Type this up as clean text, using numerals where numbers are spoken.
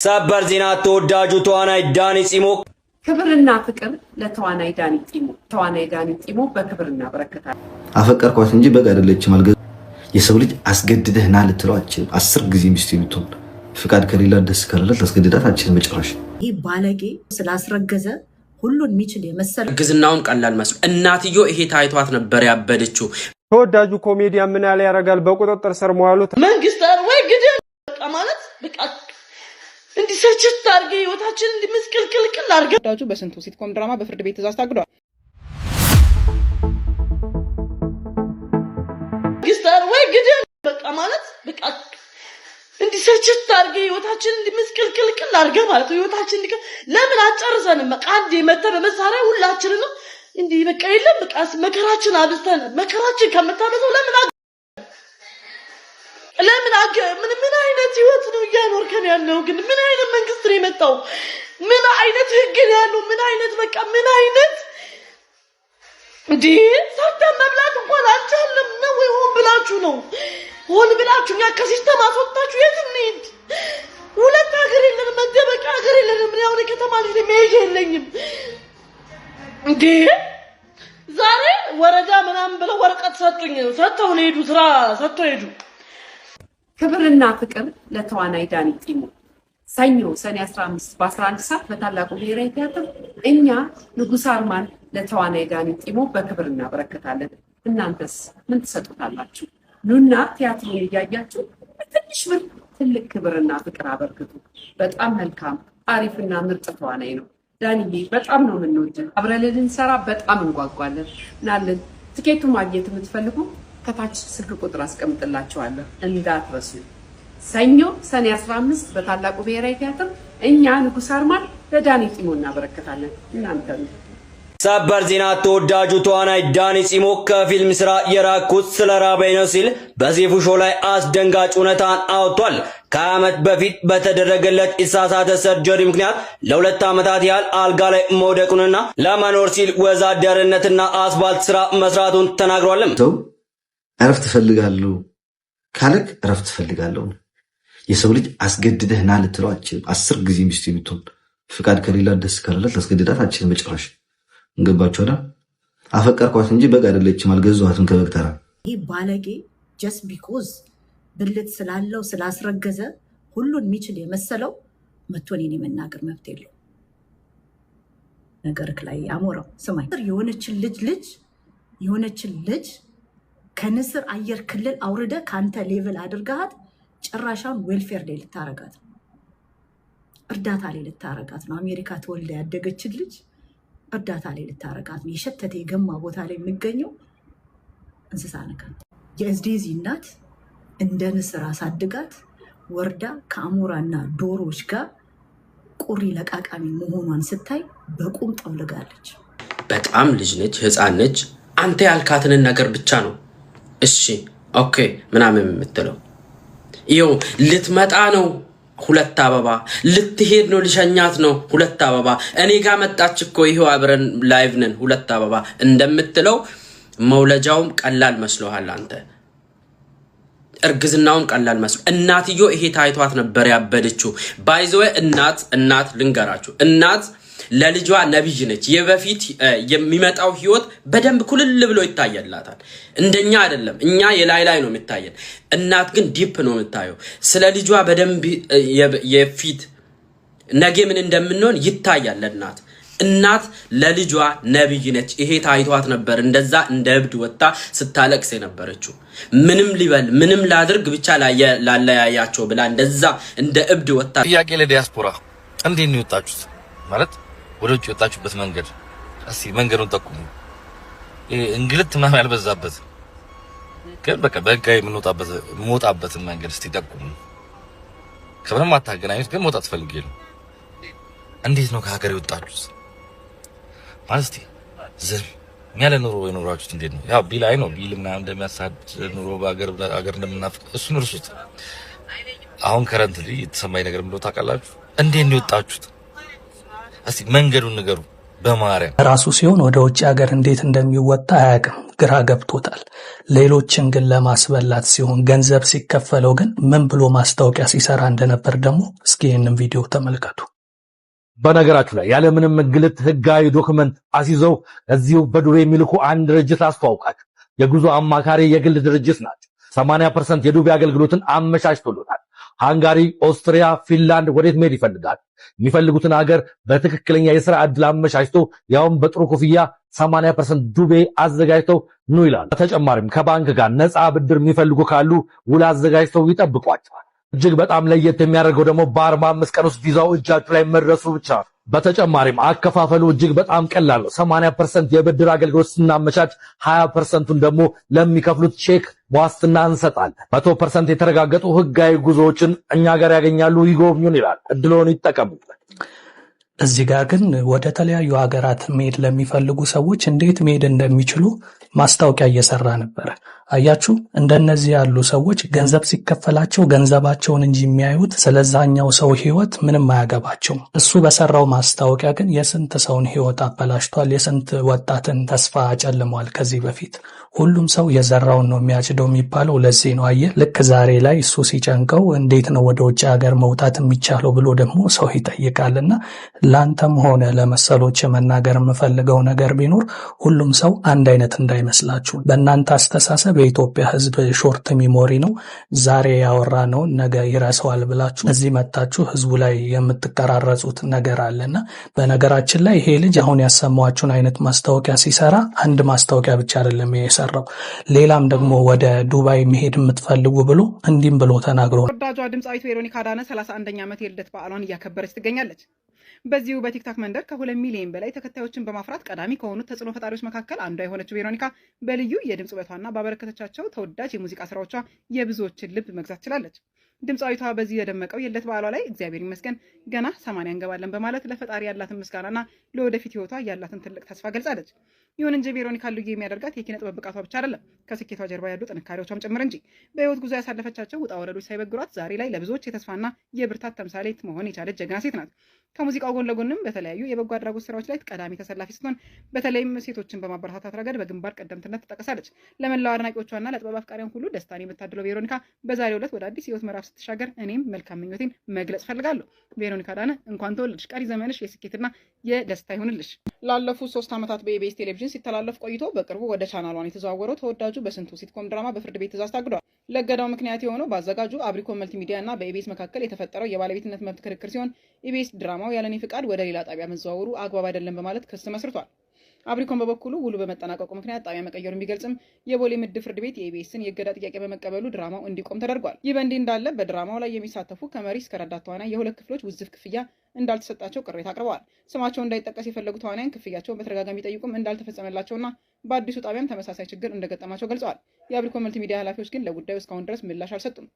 ሰበር ዜና ተወዳጁ ተዋናይ ዳኒ ጺሞ ክብርና ፍቅር ለተዋናይ ዳኒ ጺሞ ተዋናይ ዳኒ ጺሞ በክብርና በረከታ አፈቀርኳት እንጂ በግ አይደለችም አልገ የሰው ልጅ አስገድደህና ልትለው አትችልም 10 ጊዜ ሚስት የምትሆን ፍቃድ ከሌላ ደስ ካለለት አስገድዳት አትችልም መጨረሻ ይሄ ባለጌ ስላስረገዘ ሁሉን የሚችል የመሰለ ግዝናውን ቀላል መስሎ እናትዮ ይሄ ታይቷት ነበር ያበደችው ተወዳጁ ኮሜዲያን ምን ያለ ያረጋል በቁጥጥር ስር መዋሉ መንግስት ወይ ግደል በቃ ማለት በቃ እንዲሰችት ታርገ ህይወታችን እንዲመስቀልቅልቅል አርገ ተወዳጁ በስንቱ ሲትኮም ድራማ በፍርድ ቤት ትእዛዝ ታግዷል። መንግስት ወይ ግደል በቃ ማለት በቃ እንዲሰችት ታርገ ህይወታችን እንዲመስቀልቅልቅል አርገ ማለት ህይወታችን ለምን አጨርሰንም በቃ አንዴ መተ በመሳሪያ ሁላችንንም እንዲህ በቃ የለም በቃ መከራችን አብስተን መከራችን ከመታበዘው ለምን ምን አይነት ህይወት ነው እያኖርከን ያለው? ግን ምን አይነት መንግስት ነው የመጣው? ምን አይነት ህግ ነው ያለው? ምን አይነት በቃ ምን አይነት እንዴ ሳተም መብላት እንኳን አልቻለም ነው ወይ ሆን ብላችሁ ነው? ሆን ብላችሁ ያ ከሲስተም አስወጣችሁ የት እንሂድ? ሁለት ሀገር የለንም፣ መደበቂያ ሀገር የለንም። ምን ያው ከተማ ልጅ መሄጃ የለኝም እንዴ ዛሬ ወረዳ ምናምን ብለው ወረቀት ሰጡኝ። ሰጥተው ሄዱ፣ ስራ ሰጥተው ሄዱ። ክብርና ፍቅር ለተዋናይ ዳኒ ጺሞ ሰኞ ሰኔ 15 በ11 ሰዓት በታላቁ ብሔራዊ ቲያትር እኛ ንጉስ አርማን ለተዋናይ ዳኒ ጺሞ በክብርና በረከታለን። እናንተስ ምን ትሰጡታላችሁ? ኑና ቲያትሩን እያያችሁ በትንሽ ብር ትልቅ ክብርና ፍቅር አበርክቱ። በጣም መልካም አሪፍና ምርጥ ተዋናይ ነው ዳኒዬ። በጣም ነው የምንወደው። አብረን ልንሰራ በጣም እንጓጓለን። ናለን ትኬቱ ማግኘት የምትፈልጉ ከታች ስልክ ቁጥር አስቀምጥላችኋለሁ እንዳትረሱ። ሰኞ ሰኔ 15 በታላቁ ብሔራዊ ቲያትር እኛ ንጉስ አርማን ለዳኒ ጺሞ እናበረከታለን። እናንተ ሰበር ዜና ተወዳጁ ተዋናይ ዳኒ ጺሞ ከፊልም ስራ የራኩት ስለራበኝ ነው ሲል በሴፉ ሾው ላይ አስደንጋጭ እውነታን አውጥቷል። ከዓመት በፊት በተደረገለት የተሳሳተ ሰርጀሪ ምክንያት ለ2 ዓመታት ያህል አልጋ ላይ መውደቁንና ለመኖር ሲል ወዛደርነትና አስፋልት ስራ መስራቱን ተናግሯል። እረፍት ፈልጋለሁ ካለክ እረፍት ፈልጋለሁ። የሰው ልጅ አስገድደህና ልትለው አትችልም 10 ጊዜ ሚስት የምትሆን ፍቃድ ከሌላ ደስ ካለለት አስገድዳት አትችልም መጨረሻ እንገባችሁ አይደል? አፈቀርኳት እንጂ በግ አይደለችም አልገዛኋትም ከበግ ተራ። ይሄ ባለጌ just because ብልት ስላለው ስላስረገዘ ሁሉን የሚችል የመሰለው መጥቶ እኔን የመናገር መብት የለው። ነገርክ ላይ አሞራው ስማኝ፣ የሆነችን ልጅ ከንስር አየር ክልል አውርደ ካንተ ሌቭል አድርጋት ጭራሻን ዌልፌር ላይ ልታረጋት ነው፣ እርዳታ ላይ ልታረጋት ነው። አሜሪካ ተወልዳ ያደገችን ልጅ እርዳታ ላይ ልታረጋት ነው። የሸተተ የገማ ቦታ ላይ የሚገኘው እንስሳ ነገር። የእዝዴዚ እናት እንደ ንስር አሳድጋት ወርዳ ከአሞራና ዶሮዎች ጋር ቁሪ ለቃቃሚ መሆኗን ስታይ በቁም ጠውልጋለች። በጣም ልጅ ነች፣ ህፃን ነች። አንተ ያልካትን ነገር ብቻ ነው እሺ ኦኬ ምናምን የምትለው። ይኸው ልትመጣ ነው 2 አበባ፣ ልትሄድ ነው ልሸኛት ነው 2 አበባ፣ እኔ ጋር መጣች እኮ ይሄው አብረን ላይቭ ነን 2 አበባ እንደምትለው መውለጃውም ቀላል መስሎሃል አንተ። እርግዝናውም ቀላል መስሎ እናትዮ ይሄ ታይቷት ነበር ያበደችው። ባይዘው እናት ልንገራችሁ፣ እናት ለልጇ ነብይ ነች። የበፊት የሚመጣው ህይወት በደንብ ኩልል ብሎ ይታየላታል። እንደኛ አይደለም፣ እኛ የላይ ነው የሚታየን። እናት ግን ዲፕ ነው የምታየው። ስለ ልጇ በደንብ የፊት ነገ ምን እንደምንሆን ይታያል። እናት ለልጇ ነብይ ነች። ይሄ ታይቷት ነበር እንደዛ እንደ እብድ ወጣ ስታለቅስ የነበረችው። ምንም ሊበል ምንም ላድርግ ብቻ ላለያያቸው ብላ እንደዛ እንደ እብድ ወጣ። ጥያቄ ለዲያስፖራ እንዴት ነው የወጣችሁት? ማለት ወደ ውጭ የወጣችሁበት መንገድ እስቲ መንገዱን ጠቁሙ። እንግልት ምናምን ያልበዛበት ግን በቃ በህጋዊ የምንወጣበት መንገድ እስቲ ጠቁሙ። ከምንም አታገናኙት ግን መውጣት ፈልጌ ነው። እንዴት ነው ከሀገር የወጣችሁት? ማለት እስቲ ዝም ያለ ኑሮ የኖራችሁት እንዴት ነው? ያው ቢል ነው ቢል ምናምን እንደሚያሳድ ኑሮ በሀገር እንደምናፍቅ እሱን እርሱት። አሁን ከረንትሊ የተሰማኝ ነገር ምንድነው ታውቃላችሁ? እንዴት ነው የወጣችሁት? እስቲ መንገዱን ንገሩ። በማርያም ራሱ ሲሆን ወደ ውጭ ሀገር እንዴት እንደሚወጣ አያውቅም፣ ግራ ገብቶታል። ሌሎችን ግን ለማስበላት ሲሆን ገንዘብ ሲከፈለው ግን ምን ብሎ ማስታወቂያ ሲሰራ እንደነበር ደግሞ እስኪ ይህንን ቪዲዮ ተመልከቱ። በነገራችሁ ላይ ያለምንም እንግልት ህጋዊ ዶክመንት አስይዘው እዚሁ በዱቤ የሚልኩ አንድ ድርጅት አስተዋውቃችሁ። የጉዞ አማካሪ የግል ድርጅት ናቸው። 80% የዱቤ አገልግሎትን አመቻችቶልናል። ሃንጋሪ፣ ኦስትሪያ፣ ፊንላንድ ወዴት መሄድ ይፈልጋል? የሚፈልጉትን ሀገር በትክክለኛ የሥራ ዕድል አመቻችቶ ያውም በጥሩ ክፍያ 80% ዱቤ አዘጋጅተው ኑ ይላል። በተጨማሪም ከባንክ ጋር ነፃ ብድር የሚፈልጉ ካሉ ውል አዘጋጅተው ይጠብቋቸዋል። እጅግ በጣም ለየት የሚያደርገው ደግሞ በ45 ቀን ውስጥ ቪዛው እጃችሁ ላይ መድረሱ ብቻ ነው። በተጨማሪም አከፋፈሉ እጅግ በጣም ቀላል ነው። 80% የብድር አገልግሎት ስናመቻች 20%ን ደግሞ ለሚከፍሉት ቼክ ዋስትና እንሰጣለን። 100% የተረጋገጡ ህጋዊ ጉዞዎችን እኛ ጋር ያገኛሉ። ይጎብኙን ይላል። እድሎን ይጠቀሙበት። እዚህ ጋር ግን ወደ ተለያዩ ሀገራት መሄድ ለሚፈልጉ ሰዎች እንዴት መሄድ እንደሚችሉ ማስታወቂያ እየሰራ ነበር። አያችሁ፣ እንደነዚህ ያሉ ሰዎች ገንዘብ ሲከፈላቸው ገንዘባቸውን እንጂ የሚያዩት ስለዛኛው ሰው ህይወት ምንም አያገባቸውም። እሱ በሰራው ማስታወቂያ ግን የስንት ሰውን ህይወት አበላሽቷል፣ የስንት ወጣትን ተስፋ አጨልሟል። ከዚህ በፊት ሁሉም ሰው የዘራውን ነው የሚያጭደው የሚባለው ለዚህ ነው። አየህ፣ ልክ ዛሬ ላይ እሱ ሲጨንቀው እንዴት ነው ወደ ውጭ ሀገር መውጣት የሚቻለው ብሎ ደግሞ ሰው ይጠይቃልና ላንተም ሆነ ለመሰሎች መናገር የምፈልገው ነገር ቢኖር ሁሉም ሰው አንድ አይነት እንዳይመስላችሁ። በእናንተ አስተሳሰብ የኢትዮጵያ ህዝብ ሾርት ሚሞሪ ነው፣ ዛሬ ያወራነውን ነገ ይረሳዋል ብላችሁ እዚህ መታችሁ ህዝቡ ላይ የምትቀራረጹት ነገር አለና፣ በነገራችን ላይ ይሄ ልጅ አሁን ያሰማችሁን አይነት ማስታወቂያ ሲሰራ አንድ ማስታወቂያ ብቻ አይደለም የሰራው፣ ሌላም ደግሞ ወደ ዱባይ መሄድ የምትፈልጉ ብሎ እንዲህም ብሎ ተናግሮ ተወዳጇ ድምፃዊት ቬሮኒካ አዳነ 31ኛ ዓመት የልደት በዓሏን እያከበረች ትገኛለች። በዚሁ በቲክታክ መንደር ከ2 ሚሊዮን በላይ ተከታዮችን በማፍራት ቀዳሚ ከሆኑት ተጽዕኖ ፈጣሪዎች መካከል አንዷ የሆነችው ቬሮኒካ በልዩ የድምፅ ውበቷና ባበረከተቻቸው ተወዳጅ የሙዚቃ ስራዎቿ የብዙዎችን ልብ መግዛት ችላለች። ድምፃዊቷ በዚህ የደመቀው የልደት በዓሏ ላይ እግዚአብሔር ይመስገን ገና 80 እንገባለን በማለት ለፈጣሪ ያላትን ምስጋናና ለወደፊት ህይወቷ ያላትን ትልቅ ተስፋ ገልጻለች። ይሁን እንጂ ቬሮኒካ ልዩ የሚያደርጋት የኪነ ጥበብ ብቃቷ ብቻ አይደለም፣ ከስኬቷ ጀርባ ያሉ ጥንካሬዎቿም ጭምር እንጂ። በህይወት ጉዞ ያሳለፈቻቸው ውጣ ወረዶች ሳይበግሯት ዛሬ ላይ ለብዙዎች የተስፋና የብርታት ተምሳሌት መሆን የቻለች ጀግና ሴት ናት። ከሙዚቃው ጎን ለጎንም በተለያዩ የበጎ አድራጎት ስራዎች ላይ ቀዳሚ ተሰላፊ ስትሆን በተለይም ሴቶችን በማበረታታት ረገድ በግንባር ቀደምትነት ትጠቀሳለች። ለመላው አድናቂዎቿና ለጥበብ አፍቃሪያን ሁሉ ደስታን የምታድለው ቬሮኒካ በዛሬው ዕለት ወደ አዲስ ህይወት ምዕራፍ ስትሻገር እኔም መልካም ምኞቴን መግለጽ ፈልጋለሁ። ቬሮኒካ አዳነ እንኳን ተወለድሽ፣ ቀሪ ዘመንሽ የስኬትና የደስታ ይሁንልሽ። ላለፉት 3 ዓመታት በኢቢኤስ ቴሌቪዥን ሲተላለፍ ቆይቶ በቅርቡ ወደ ቻናሏን የተዘዋወረው ተወዳጁ በስንቱ ሲትኮም ድራማ በፍርድ ቤት ትዕዛዝ ታግዷል። ለእገዳው ምክንያት የሆነው በአዘጋጁ አብሪኮም መልቲሚዲያ እና በኢቢኤስ መካከል የተፈጠረው የባለቤትነት መብት ክርክር ሲሆን ኢቢኤስ ድራማው ያለኔ ፍቃድ ወደ ሌላ ጣቢያ መዘዋወሩ አግባብ አይደለም በማለት ክስ መስርቷል። አብሪኮም በበኩሉ ውሉ በመጠናቀቁ ምክንያት ጣቢያ መቀየሩን ቢገልጽም የቦሌ ምድብ ፍርድ ቤት የኢቢኤስን የእገዳ ጥያቄ በመቀበሉ ድራማው እንዲቆም ተደርጓል። ይህ በእንዲህ እንዳለ በድራማው ላይ የሚሳተፉ ከመሪ እስከ ረዳት ተዋናይ የ2 ክፍሎች ውዝፍ ክፍያ እንዳልተሰጣቸው ቅሬታ አቅርበዋል። ስማቸው እንዳይጠቀስ የፈለጉ ተዋናያን ክፍያቸውን በተደጋጋሚ ጠይቁም እንዳልተፈጸመላቸውና በአዲሱ ጣቢያም ተመሳሳይ ችግር እንደገጠማቸው ገልጸዋል። የአብሪኮም መልቲሚዲያ ኃላፊዎች ግን ለጉዳዩ እስካሁን ድረስ ምላሽ አልሰጡም።